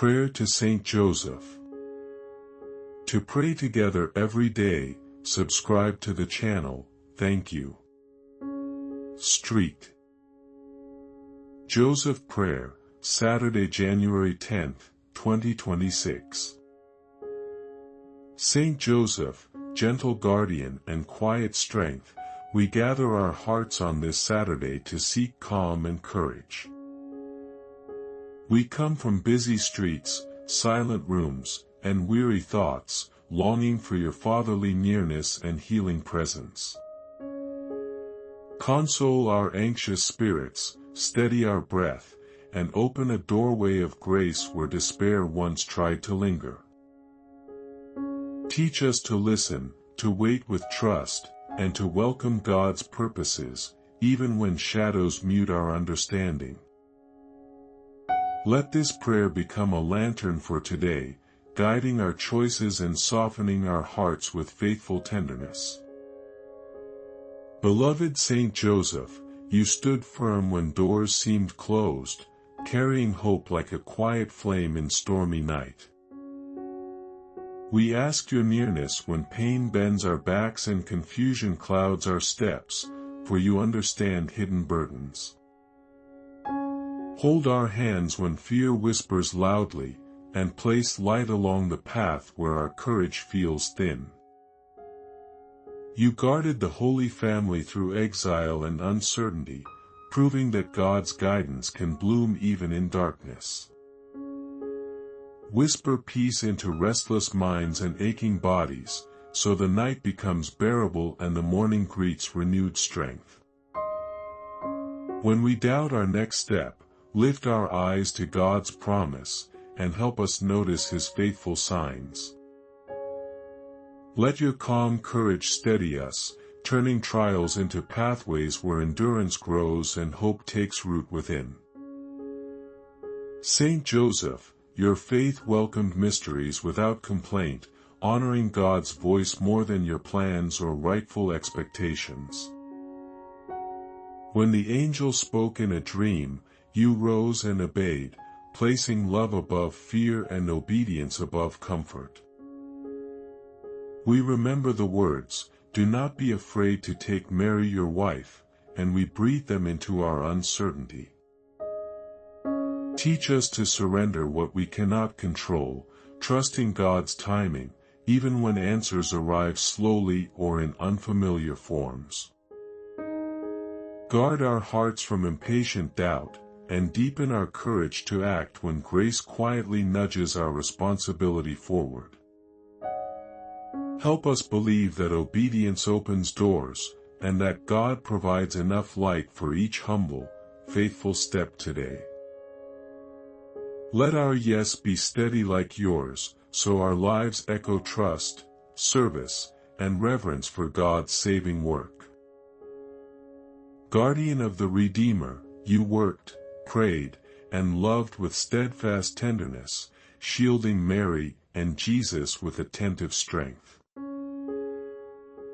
Prayer to Saint Joseph. To pray together every day, subscribe to the channel, thank you. Street. Joseph Prayer, Saturday, January 10, 2026. Saint Joseph, gentle guardian and quiet strength, we gather our hearts on this Saturday to seek calm and courage. We come from busy streets, silent rooms, and weary thoughts, longing for your fatherly nearness and healing presence. Console our anxious spirits, steady our breath, and open a doorway of grace where despair once tried to linger. Teach us to listen, to wait with trust, and to welcome God's purposes, even when shadows mute our understanding. Let this prayer become a lantern for today, guiding our choices and softening our hearts with faithful tenderness. Beloved Saint Joseph, you stood firm when doors seemed closed, carrying hope like a quiet flame in stormy night. We ask your nearness when pain bends our backs and confusion clouds our steps, for you understand hidden burdens. Hold our hands when fear whispers loudly, and place light along the path where our courage feels thin. You guarded the Holy Family through exile and uncertainty, proving that God's guidance can bloom even in darkness. Whisper peace into restless minds and aching bodies, so the night becomes bearable and the morning greets renewed strength. When we doubt our next step, lift our eyes to God's promise, and help us notice His faithful signs. Let your calm courage steady us, turning trials into pathways where endurance grows and hope takes root within. Saint Joseph, your faith welcomed mysteries without complaint, honoring God's voice more than your plans or rightful expectations. When the angel spoke in a dream, you rose and obeyed, placing love above fear and obedience above comfort. We remember the words, "Do not be afraid to take Mary your wife," and we breathe them into our uncertainty. Teach us to surrender what we cannot control, trusting God's timing, even when answers arrive slowly or in unfamiliar forms. Guard our hearts from impatient doubt, and deepen our courage to act when grace quietly nudges our responsibility forward. Help us believe that obedience opens doors, and that God provides enough light for each humble, faithful step today. Let our yes be steady like yours, so our lives echo trust, service, and reverence for God's saving work. Guardian of the Redeemer, you worked, prayed, and loved with steadfast tenderness, shielding Mary and Jesus with attentive strength.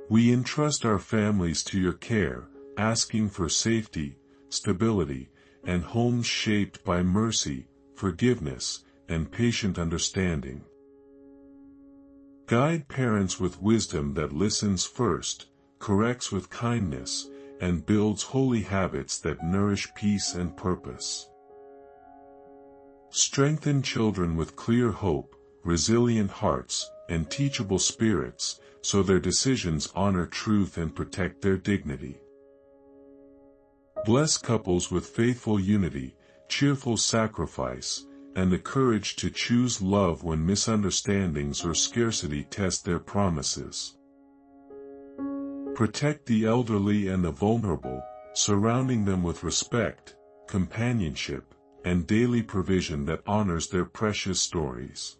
We entrust our families to your care, asking for safety, stability, and homes shaped by mercy, forgiveness, and patient understanding. Guide parents with wisdom that listens first, corrects with kindness, and builds holy habits that nourish peace and purpose. Strengthen children with clear hope, resilient hearts, and teachable spirits, so their decisions honor truth and protect their dignity. Bless couples with faithful unity, cheerful sacrifice, and the courage to choose love when misunderstandings or scarcity test their promises. Protect the elderly and the vulnerable, surrounding them with respect, companionship, and daily provision that honors their precious stories.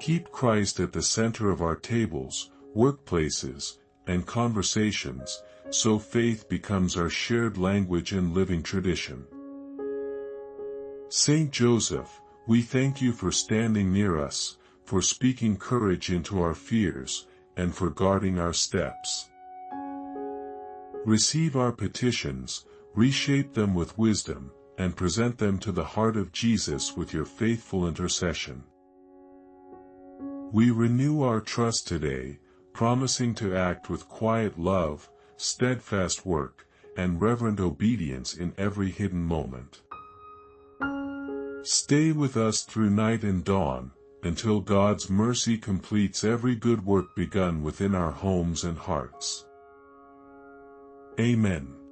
Keep Christ at the center of our tables, workplaces, and conversations, so faith becomes our shared language and living tradition. Saint Joseph, we thank you for standing near us, for speaking courage into our fears, and for guarding our steps. Receive our petitions, reshape them with wisdom, and present them to the heart of Jesus with your faithful intercession. We renew our trust today, promising to act with quiet love, steadfast work, and reverent obedience in every hidden moment. Stay with us through night and dawn, until God's mercy completes every good work begun within our homes and hearts. Amen.